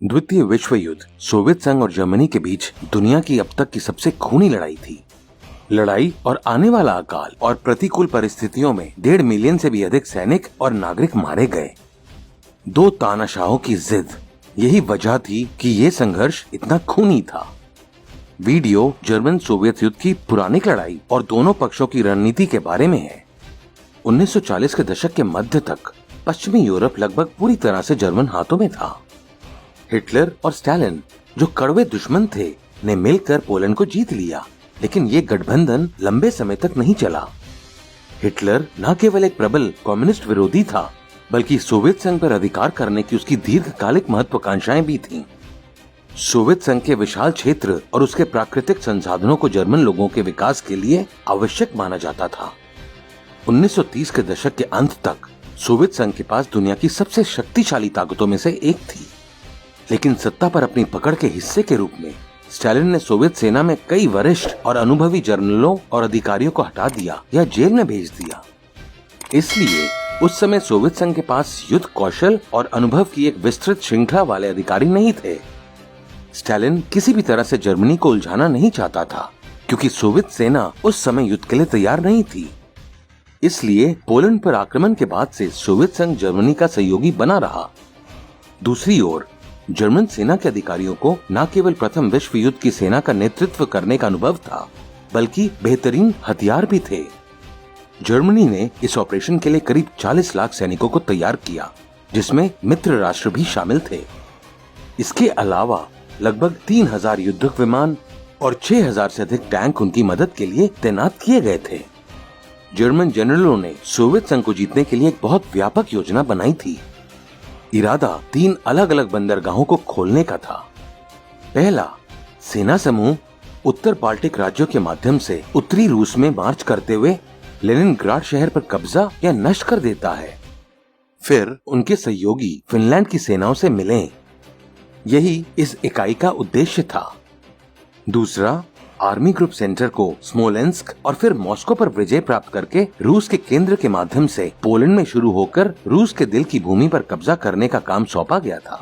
द्वितीय विश्व युद्ध सोवियत संघ और जर्मनी के बीच दुनिया की अब तक की सबसे खूनी लड़ाई थी। लड़ाई और आने वाला अकाल और प्रतिकूल परिस्थितियों में 1.5 मिलियन से भी अधिक सैनिक और नागरिक मारे गए। दो तानाशाहों की जिद, यही वजह थी कि ये संघर्ष इतना खूनी था। वीडियो जर्मन सोवियत युद्ध की पुरानी लड़ाई और दोनों पक्षों की रणनीति के बारे में है। 1940 के दशक के मध्य तक पश्चिमी यूरोप लगभग पूरी तरह से जर्मन हाथों में था। हिटलर और स्टालिन, जो कड़वे दुश्मन थे, ने मिलकर पोलैंड को जीत लिया, लेकिन ये गठबंधन लंबे समय तक नहीं चला। हिटलर न केवल एक प्रबल कम्युनिस्ट विरोधी था, बल्कि सोवियत संघ पर अधिकार करने की उसकी दीर्घकालिक महत्वाकांक्षाएं भी थीं। सोवियत संघ के विशाल क्षेत्र और उसके प्राकृतिक संसाधनों को जर्मन लोगों के विकास के लिए आवश्यक माना जाता था। 1930 के दशक के अंत तक सोवियत संघ के पास दुनिया की सबसे शक्तिशाली ताकतों में से एक थी, लेकिन सत्ता पर अपनी पकड़ के हिस्से के रूप में स्टालिन ने सोवियत सेना में कई वरिष्ठ और अनुभवी जनरलों और अधिकारियों को हटा दिया या जेल में भेज दिया। इसलिए उस समय सोवियत संघ के पास युद्ध कौशल और अनुभव की एक विस्तृत श्रृंखला वाले अधिकारी नहीं थे। स्टालिन किसी भी तरह से जर्मनी को उलझाना नहीं चाहता था, क्योंकि सोवियत सेना उस समय युद्ध के लिए तैयार नहीं थी। इसलिए पोलैंड पर आक्रमण के बाद से सोवियत संघ जर्मनी का सहयोगी बना रहा। दूसरी ओर जर्मन सेना के अधिकारियों को न केवल प्रथम विश्व युद्ध की सेना का नेतृत्व करने का अनुभव था, बल्कि बेहतरीन हथियार भी थे। जर्मनी ने इस ऑपरेशन के लिए करीब 40 लाख सैनिकों को तैयार किया, जिसमें मित्र राष्ट्र भी शामिल थे। इसके अलावा लगभग 3000 युद्धक विमान और 6000 से अधिक टैंक उनकी मदद के लिए तैनात किए गए थे। जर्मन जनरलों ने सोवियत संघ को जीतने के लिए एक बहुत व्यापक योजना बनाई थी। इरादा 3 अलग अलग बंदरगाहों को खोलने का था। पहला, सेना समूह उत्तर बाल्टिक राज्यों के माध्यम से उत्तरी रूस में मार्च करते हुए लेनिनग्राड शहर पर कब्जा या नष्ट कर देता है। फिर उनके सहयोगी फिनलैंड की सेनाओं से मिलें। यही इस इकाई का उद्देश्य था। दूसरा, आर्मी ग्रुप सेंटर को स्मोलेंस्क और फिर मॉस्को पर विजय प्राप्त करके रूस के केंद्र के माध्यम से पोलैंड में शुरू होकर रूस के दिल की भूमि पर कब्जा करने का काम सौंपा गया था।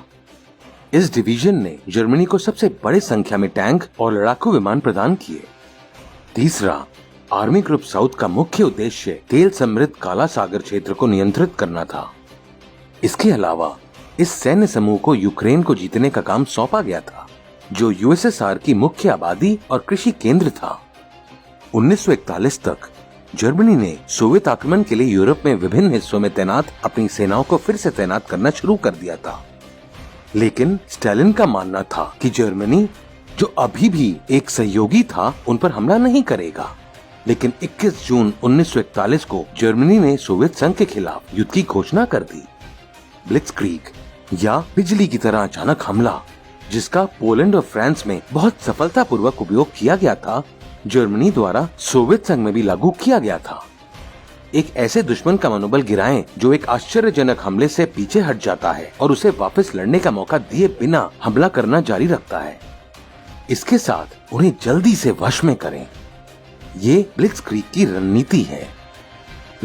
इस डिवीजन ने जर्मनी को सबसे बड़ी संख्या में टैंक और लड़ाकू विमान प्रदान किए। तीसरा, आर्मी ग्रुप साउथ का मुख्य उद्देश्य तेल समृद्ध काला सागर क्षेत्र को नियंत्रित करना था। इसके अलावा इस सैन्य समूह को यूक्रेन को जीतने का काम सौंपा गया था, जो यूएसएसआर की मुख्य आबादी और कृषि केंद्र था। 1941 तक जर्मनी ने सोवियत आक्रमण के लिए यूरोप में विभिन्न हिस्सों में तैनात अपनी सेनाओं को फिर से तैनात करना शुरू कर दिया था। लेकिन स्टालिन का मानना था कि जर्मनी, जो अभी भी एक सहयोगी था, उन पर हमला नहीं करेगा। लेकिन 21 जून 1941 को जर्मनी ने सोवियत संघ के खिलाफ युद्ध की घोषणा कर दी। ब्लिट्जक्रीग या बिजली की तरह अचानक हमला, जिसका पोलैंड और फ्रांस में बहुत सफलतापूर्वक उपयोग किया गया था, जर्मनी द्वारा सोवियत संघ में भी लागू किया गया था। एक ऐसे दुश्मन का मनोबल गिराएं जो एक आश्चर्यजनक हमले से पीछे हट जाता है और उसे वापस लड़ने का मौका दिए बिना हमला करना जारी रखता है। इसके साथ उन्हें जल्दी से वश में करें। ये ब्लिट्जक्रीग की रणनीति है।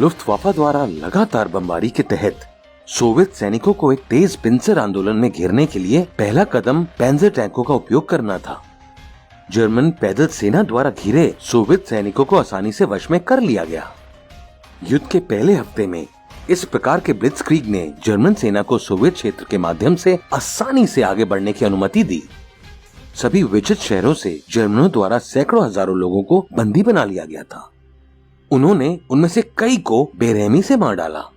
लुफ्टवाफे द्वारा लगातार बमबारी के तहत सोवियत सैनिकों को एक तेज पिंसर आंदोलन में घेरने के लिए पहला कदम पैंजर टैंकों का उपयोग करना था। जर्मन पैदल सेना द्वारा घिरे सोवियत सैनिकों को आसानी से वश में कर लिया गया। युद्ध के पहले हफ्ते में इस प्रकार के ब्लिट्जक्रीग ने जर्मन सेना को सोवियत क्षेत्र के माध्यम से आसानी से आगे बढ़ने की अनुमति दी। सभी विचित शहरों से जर्मनों द्वारा सैकड़ों हजारों लोगों को बंदी बना लिया गया था। उन्होंने उनमें से कई को बेरहमी से मार डाला।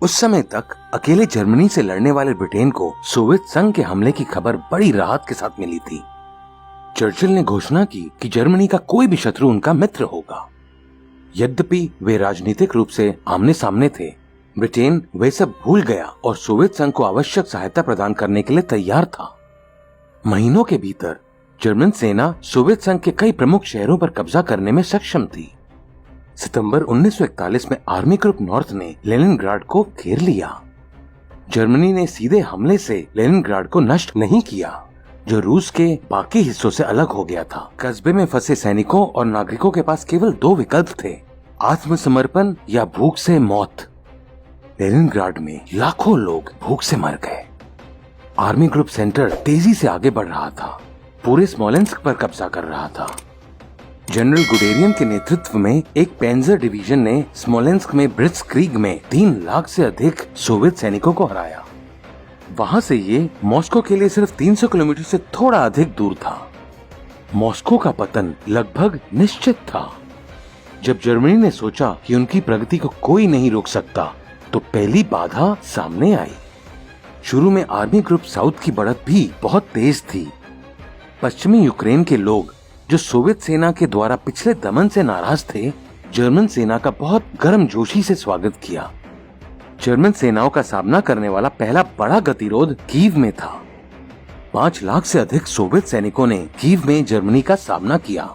उस समय तक अकेले जर्मनी से लड़ने वाले ब्रिटेन को सोवियत संघ के हमले की खबर बड़ी राहत के साथ मिली थी। चर्चिल ने घोषणा की कि जर्मनी का कोई भी शत्रु उनका मित्र होगा। यद्यपि वे राजनीतिक रूप से आमने सामने थे, ब्रिटेन वे सब भूल गया और सोवियत संघ को आवश्यक सहायता प्रदान करने के लिए तैयार था। महीनों के भीतर जर्मन सेना सोवियत संघ के कई प्रमुख शहरों पर कब्जा करने में सक्षम थी। सितंबर 1941 में आर्मी ग्रुप नॉर्थ ने लेनिनग्राड को घेर लिया। जर्मनी ने सीधे हमले से लेनिनग्राड को नष्ट नहीं किया, जो रूस के बाकी हिस्सों से अलग हो गया था। कस्बे में फंसे सैनिकों और नागरिकों के पास केवल 2 विकल्प थे, आत्मसमर्पण या भूख से मौत। लेनिनग्राड में लाखों लोग भूख से मर गए। आर्मी ग्रुप सेंटर तेजी से आगे बढ़ रहा था, पूरे स्मोलेंस्क पर कब्जा कर रहा था। जनरल गुडेरियन के नेतृत्व में एक पैंजर डिवीजन ने स्मोलेंस्क में ब्लिट्जक्रीग में 3 लाख से अधिक सोवियत सैनिकों को हराया। वहां से ये मॉस्को के लिए सिर्फ 300 किलोमीटर से थोड़ा अधिक दूर था। मॉस्को का पतन लगभग निश्चित था। जब जर्मनी ने सोचा कि उनकी प्रगति को कोई नहीं रोक सकता, तो पहली बाधा सामने आई। शुरू में आर्मी ग्रुप साउथ की बढ़त भी बहुत तेज थी। पश्चिमी यूक्रेन के लोग जो सोवियत सेना के द्वारा पिछले दमन से नाराज थे, जर्मन सेना का बहुत गर्मजोशी से स्वागत किया। जर्मन सेनाओं का सामना करने वाला पहला बड़ा गतिरोध कीव में था। 5 लाख से अधिक सोवियत सैनिकों ने कीव में जर्मनी का सामना किया।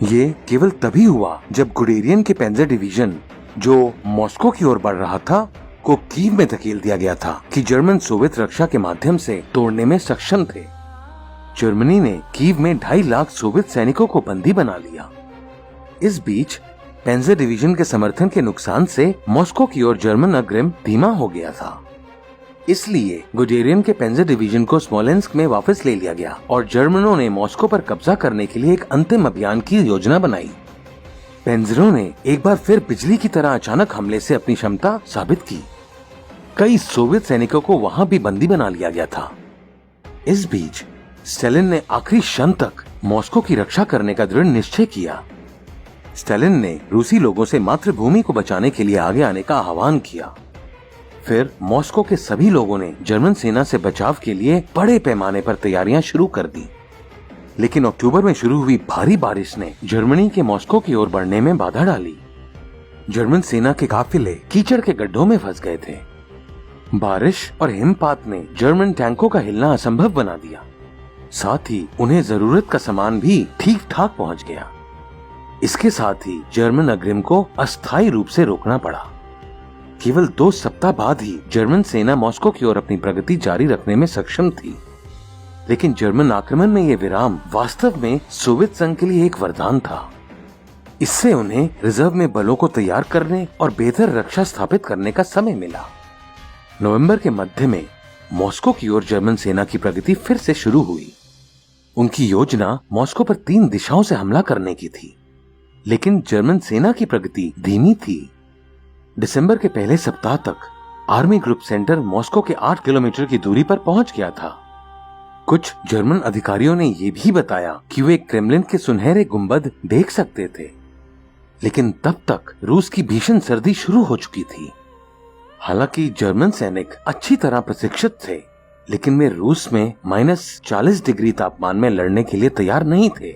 ये केवल तभी हुआ जब गुडेरियन के पैंजर डिवीजन, जो मॉस्को की ओर बढ़ रहा था, को कीव में धकेल दिया गया था कि जर्मन सोवियत रक्षा के माध्यम से तोड़ने में सक्षम थे। जर्मनी ने कीव में 2.5 लाख सोवियत सैनिकों को बंदी बना लिया। इस बीच पैंजर डिवीजन के समर्थन के नुकसान से मॉस्को की ओर जर्मन अग्रिम धीमा हो गया था। इसलिए गुडेरियन के पैंजर डिवीजन को स्मोलेंस्क में वापस ले लिया गया और जर्मनों ने मॉस्को पर कब्जा करने के लिए एक अंतिम अभियान की योजना बनाई। पैंजरों ने एक बार फिर बिजली की तरह अचानक हमले से अपनी क्षमता साबित की। कई सोवियत सैनिकों को वहां भी बंदी बना लिया गया था। इस बीच स्टालिन ने आखिरी क्षण तक मॉस्को की रक्षा करने का दृढ़ निश्चय किया। स्टालिन ने रूसी लोगों से मातृभूमि को बचाने के लिए आगे आने का आह्वान किया। फिर मॉस्को के सभी लोगों ने जर्मन सेना से बचाव के लिए बड़े पैमाने पर तैयारियां शुरू कर दी। लेकिन अक्टूबर में शुरू हुई भारी बारिश ने जर्मनी के मॉस्को की ओर बढ़ने में बाधा डाली। जर्मन सेना के काफिले कीचड़ के गड्ढों में फंस गए थे। बारिश और हिमपात ने जर्मन टैंकों का हिलना असंभव बना दिया। साथ ही उन्हें जरूरत का सामान भी ठीक ठाक पहुंच गया। इसके साथ ही जर्मन अग्रिम को अस्थायी रूप से रोकना पड़ा। केवल 2 सप्ताह बाद ही जर्मन सेना मॉस्को की ओर अपनी प्रगति जारी रखने में सक्षम थी। लेकिन जर्मन आक्रमण में ये विराम वास्तव में सोवियत संघ के लिए एक वरदान था। इससे उन्हें रिजर्व में बलों को तैयार करने और बेहतर रक्षा स्थापित करने का समय मिला। नवंबर के मध्य में मॉस्को की ओर जर्मन सेना की प्रगति फिर से शुरू हुई। उनकी योजना मॉस्को पर 3 दिशाओं से हमला करने की थी, लेकिन जर्मन सेना की प्रगति धीमी थी। दिसंबर के पहले सप्ताह तक आर्मी ग्रुप सेंटर मॉस्को के 8 किलोमीटर की दूरी पर पहुंच गया था। कुछ जर्मन अधिकारियों ने यह भी बताया कि वे क्रेमलिन के सुनहरे गुंबद देख सकते थे, लेकिन तब तक रूस की भीषण सर्दी शुरू हो चुकी थी। हालांकि जर्मन सैनिक अच्छी तरह प्रशिक्षित थे, लेकिन वे रूस में -40 डिग्री तापमान में लड़ने के लिए तैयार नहीं थे।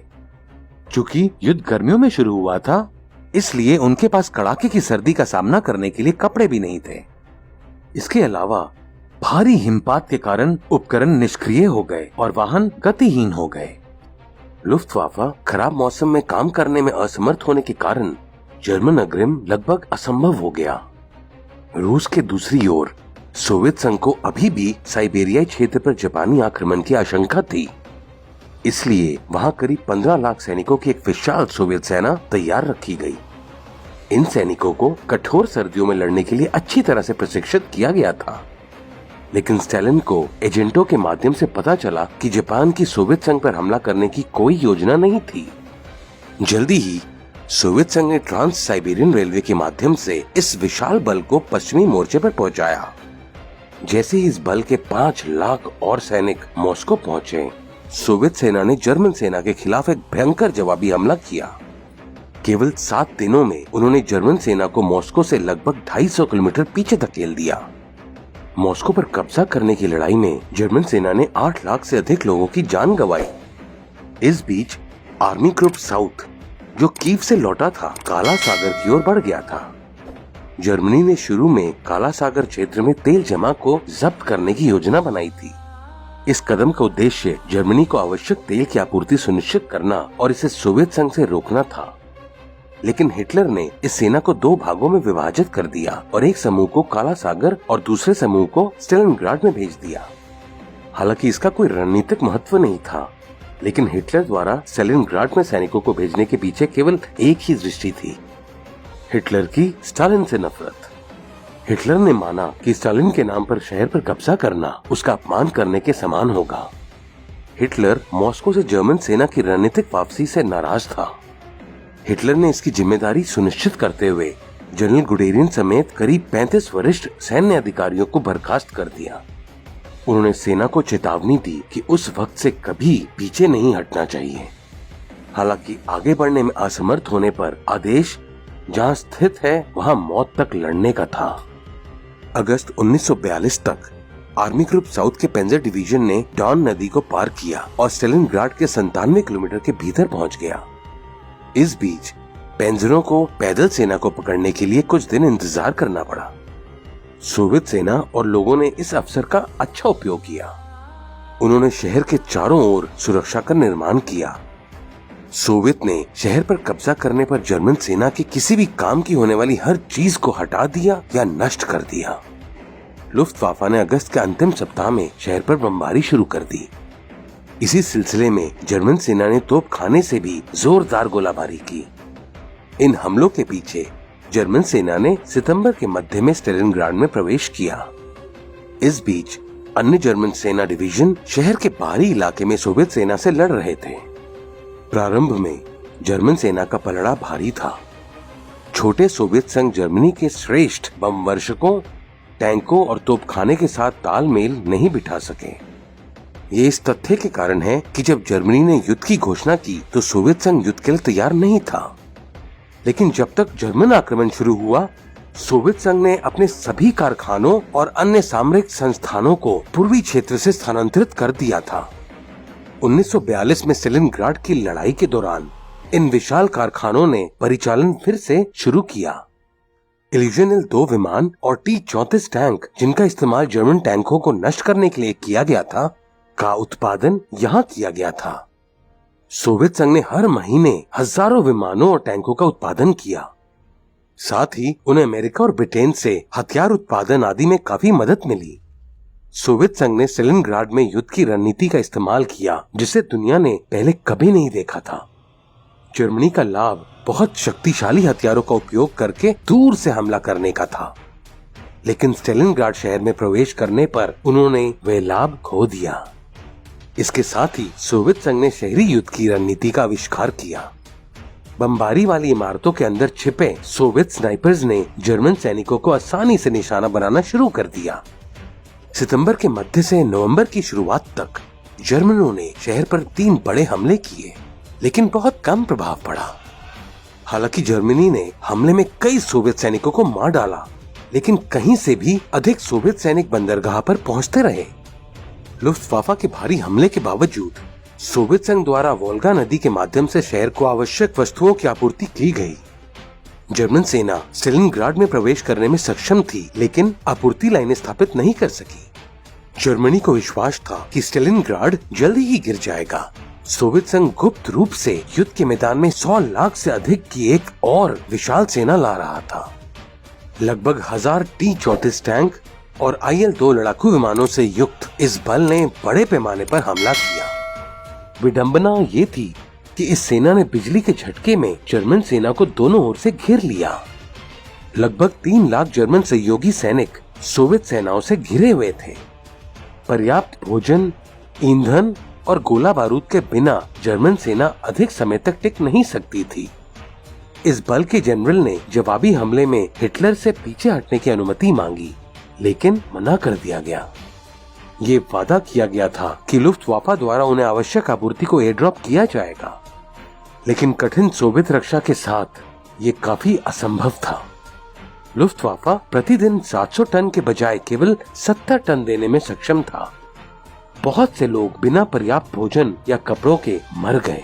चूंकि युद्ध गर्मियों में शुरू हुआ था, इसलिए उनके पास कड़ाके की सर्दी का सामना करने के लिए कपड़े भी नहीं थे। इसके अलावा भारी हिमपात के कारण उपकरण निष्क्रिय हो गए और वाहन गतिहीन हो गए। लुफ्टवाफ़े खराब मौसम में काम करने में असमर्थ होने के कारण जर्मन अग्रिम लगभग असंभव हो गया। रूस के दूसरी ओर सोवियत संघ को अभी भी साइबेरियाई क्षेत्र पर जापानी आक्रमण की आशंका थी। इसलिए वहां करीब 15 लाख सैनिकों की एक विशाल सोवियत सेना तैयार रखी गई। इन सैनिकों को कठोर सर्दियों में लड़ने के लिए अच्छी तरह से प्रशिक्षित किया गया था। लेकिन स्टालिन को एजेंटों के माध्यम से पता चला कि जापान की सोवियत संघ पर हमला करने की कोई योजना नहीं थी। जल्दी ही सोवियत संघ ने ट्रांस साइबेरियन रेलवे के माध्यम से इस विशाल बल को पश्चिमी मोर्चे पर पहुंचाया। जैसे ही इस बल के 5 लाख और सैनिक मॉस्को पहुंचे, सोवियत सेना ने जर्मन सेना के खिलाफ एक भयंकर जवाबी हमला किया। केवल 7 दिनों में उन्होंने जर्मन सेना को मॉस्को से लगभग 250 किलोमीटर पीछे धकेल दिया। मॉस्को पर कब्जा करने की लड़ाई में जर्मन सेना ने 8 लाख से अधिक लोगों की जान गंवाई। इस बीच आर्मी ग्रुप साउथ, जो कीव से लौटा था, काला सागर की ओर बढ़ गया था। जर्मनी ने शुरू में काला सागर क्षेत्र में तेल जमा को जब्त करने की योजना बनाई थी। इस कदम का उद्देश्य जर्मनी को आवश्यक तेल की आपूर्ति सुनिश्चित करना और इसे सोवियत संघ से रोकना था। लेकिन हिटलर ने इस सेना को 2 भागों में विभाजित कर दिया और एक समूह को काला सागर और दूसरे समूह को स्टालिनग्राड में भेज दिया। हालांकि इसका कोई रणनीतिक महत्व नहीं था, लेकिन हिटलर द्वारा स्टालिनग्राड में सैनिकों को भेजने के पीछे केवल एक ही दृष्टि थी, हिटलर की स्टालिन से नफरत। हिटलर ने माना कि स्टालिन के नाम पर शहर पर कब्जा करना उसका अपमान करने के समान होगा। हिटलर मॉस्को से जर्मन सेना की रणनीतिक वापसी से नाराज था। हिटलर ने इसकी जिम्मेदारी सुनिश्चित करते हुए जनरल गुडेरियन समेत करीब 35 वरिष्ठ सैन्य अधिकारियों को बर्खास्त कर दिया। उन्होंने सेना को चेतावनी दी कि उस वक्त से कभी पीछे नहीं हटना चाहिए। हालांकि आगे बढ़ने में असमर्थ होने पर आदेश जहां स्थित है वहां मौत तक लड़ने का था। अगस्त 1942 तक आर्मी ग्रुप साउथ के पेंजर डिवीजन ने डॉन नदी को पार किया और स्टेलिनग्राड के 97 किलोमीटर के भीतर पहुंच गया। इस बीच पेंजरों को पैदल सेना को पकड़ने के लिए कुछ दिन इंतजार करना पड़ा। सोवियत सेना और लोगों ने इस अवसर का अच्छा उपयोग किया। उन्होंने शहर के चारों ओर सुरक्षा का निर्माण किया। सोवियत ने शहर पर कब्जा करने पर जर्मन सेना के किसी भी काम की होने वाली हर चीज को हटा दिया या नष्ट कर दिया। लुफ्टवाफा ने अगस्त के अंतिम सप्ताह में शहर पर बमबारी शुरू कर दी। इसी सिलसिले में जर्मन सेना ने तोपखाने से भी जोरदार गोलाबारी की। इन हमलों के पीछे जर्मन सेना ने सितंबर के मध्य में स्टेलिनग्राड में प्रवेश किया। इस बीच अन्य जर्मन सेना डिवीजन शहर के बाहरी इलाके में सोवियत सेना से लड़ रहे थे। प्रारंभ में जर्मन सेना का पलड़ा भारी था। छोटे सोवियत संघ जर्मनी के श्रेष्ठ बम वर्षकों, टैंकों और तोपखाने के साथ तालमेल नहीं बिठा सके। ये इस तथ्य के कारण है कि जब जर्मनी ने युद्ध की घोषणा की तो सोवियत संघ युद्ध के लिए तैयार नहीं था। लेकिन जब तक जर्मन आक्रमण शुरू हुआ, सोवियत संघ ने अपने सभी कारखानों और अन्य सामरिक संस्थानों को पूर्वी क्षेत्र से स्थानांतरित कर दिया था। 1942 में स्टेलिनग्राड की लड़ाई के दौरान इन विशाल कारखानों ने परिचालन फिर से शुरू किया। इल्यूजनल 2 विमान और T-34 टैंक, जिनका इस्तेमाल जर्मन टैंकों को नष्ट करने के लिए किया गया था, का उत्पादन यहाँ किया गया था। सोवियत संघ ने हर महीने हजारों विमानों और टैंकों का उत्पादन किया। साथ ही उन्हें अमेरिका और ब्रिटेन से हथियार उत्पादन आदि में काफी मदद मिली। सोवियत संघ ने स्टेलिनग्राड में युद्ध की रणनीति का इस्तेमाल किया, जिसे दुनिया ने पहले कभी नहीं देखा था। जर्मनी का लाभ बहुत शक्तिशाली हथियारों का उपयोग करके दूर से हमला करने का था, लेकिन स्टेलिनग्राड शहर में प्रवेश करने पर उन्होंने वह लाभ खो दिया। इसके साथ ही सोवियत संघ ने शहरी युद्ध की रणनीति का आविष्कार किया। बमबारी वाली इमारतों के अंदर छिपे सोवियत स्नाइपर्स ने जर्मन सैनिकों को आसानी से निशाना बनाना शुरू कर दिया। सितंबर के मध्य से नवंबर की शुरुआत तक जर्मनों ने शहर पर 3 बड़े हमले किए, लेकिन बहुत कम प्रभाव पड़ा। हालांकि जर्मनी ने हमले में कई सोवियत सैनिकों को मार डाला, लेकिन कहीं से भी अधिक सोवियत सैनिक बंदरगाह पर पहुंचते रहे। लुफ्टवाफा के भारी हमले के बावजूद सोवियत संघ द्वारा वोल्गा नदी के माध्यम से शहर को आवश्यक वस्तुओं की आपूर्ति की गई। जर्मन सेना स्टेलिनग्राड में प्रवेश करने में सक्षम थी, लेकिन आपूर्ति लाइनें स्थापित नहीं कर सकी। जर्मनी को विश्वास था कि स्टेलिनग्राड जल्दी ही गिर जाएगा। सोवियत संघ गुप्त रूप से युद्ध के मैदान में 100 लाख से अधिक की एक और विशाल सेना ला रहा था। लगभग 1000 T-34 टैंक और IL-2 लड़ाकू विमानों से युक्त इस बल ने बड़े पैमाने पर हमला किया। विडंबना ये थी कि इस सेना ने बिजली के झटके में जर्मन सेना को दोनों ओर से घेर लिया। लगभग 3 लाख जर्मन सहयोगी सैनिक सोवियत सेनाओं से घिरे हुए थे। पर्याप्त भोजन, ईंधन और गोला बारूद के बिना जर्मन सेना अधिक समय तक टिक नहीं सकती थी। इस बल के जनरल ने जवाबी हमले में हिटलर से पीछे हटने की अनुमति मांगी, लेकिन मना कर दिया गया। ये वादा किया गया था कि लुफ्टवाफा द्वारा उन्हें आवश्यक आपूर्ति को एयर ड्रॉप किया जाएगा, लेकिन कठिन सोवियत रक्षा के साथ ये काफी असंभव था। लुफ्टवाफा प्रतिदिन 700 टन के बजाय केवल 70 टन देने में सक्षम था। बहुत से लोग बिना पर्याप्त भोजन या कपड़ों के मर गए,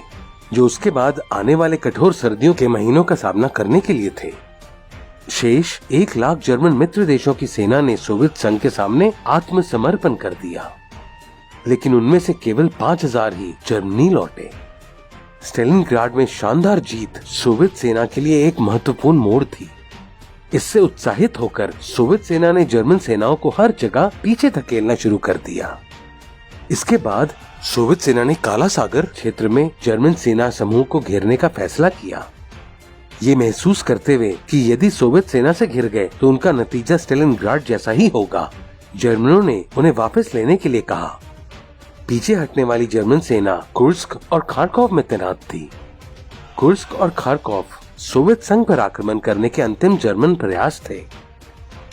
जो उसके बाद आने वाले कठोर सर्दियों के महीनों का सामना करने के लिए थे। शेष 1 लाख जर्मन मित्र देशों की सेना ने सोवियत संघ के सामने आत्मसमर्पण कर दिया, लेकिन उनमें से केवल 5000 ही जर्मनी लौटे। स्टेलिनग्राड में शानदार जीत सोवियत सेना के लिए एक महत्वपूर्ण मोड़ थी। इससे उत्साहित होकर सोवियत सेना ने जर्मन सेनाओं को हर जगह पीछे धकेलना शुरू कर दिया। इसके बाद सोवियत सेना ने काला सागर क्षेत्र में जर्मन सेना समूह को घेरने का फैसला किया। ये महसूस करते हुए कि यदि सोवियत सेना से घिर गए तो उनका नतीजा स्टेलिनग्राड जैसा ही होगा, जर्मनों ने उन्हें वापस लेने के लिए कहा। पीछे हटने वाली जर्मन सेना कुर्स्क और खारकोव में तैनात थी। कुर्स्क और खारकोव सोवियत संघ पर आक्रमण करने के अंतिम जर्मन प्रयास थे।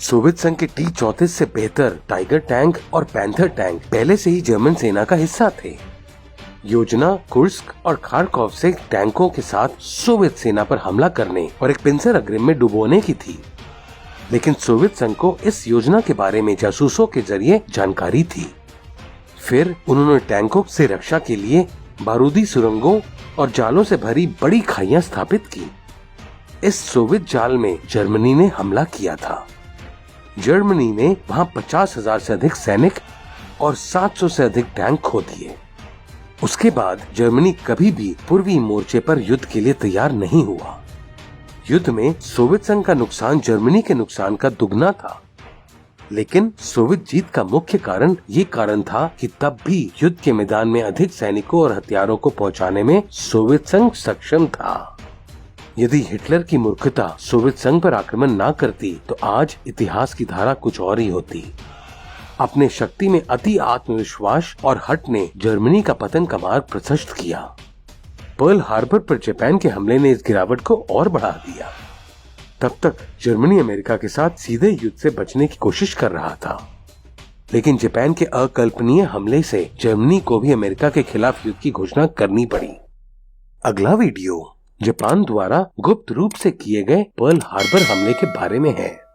सोवियत संघ के T-34 से बेहतर टाइगर टैंक और पैंथर टैंक पहले से ही जर्मन सेना का हिस्सा थे। योजना कुर्स्क और खारकोव से टैंकों के साथ सोवियत सेना पर हमला करने और एक पिंजर अग्रिम में डुबोने की थी, लेकिन सोवियत संघ को इस योजना के बारे में जासूसों के जरिए जानकारी थी। फिर उन्होंने टैंकों से रक्षा के लिए बारूदी सुरंगों और जालों से भरी बड़ी खाइयां स्थापित की। इस सोवियत जाल में जर्मनी ने हमला किया था। जर्मनी ने वहां 50,000 से अधिक सैनिक और 700 से अधिक टैंक खो दिए। उसके बाद जर्मनी कभी भी पूर्वी मोर्चे पर युद्ध के लिए तैयार नहीं हुआ। युद्ध में सोवियत संघ का नुकसान जर्मनी के नुकसान का दुगना था, लेकिन सोवियत जीत का मुख्य कारण था कि तब भी युद्ध के मैदान में अधिक सैनिकों और हथियारों को पहुंचाने में सोवियत संघ सक्षम था। यदि हिटलर की मूर्खता सोवियत संघ पर आक्रमण ना करती तो आज इतिहास की धारा कुछ और ही होती। अपने शक्ति में अति आत्मविश्वास और हठ ने जर्मनी का पतन का मार्ग प्रशस्त किया। पर्ल हार्बर पर जापान के हमले ने इस गिरावट को और बढ़ा दिया। तब तक जर्मनी अमेरिका के साथ सीधे युद्ध से बचने की कोशिश कर रहा था, लेकिन जापान के अकल्पनीय हमले से जर्मनी को भी अमेरिका के खिलाफ युद्ध की घोषणा करनी पड़ी। अगला वीडियो जापान द्वारा गुप्त रूप से किए गए पर्ल हार्बर हमले के बारे में है।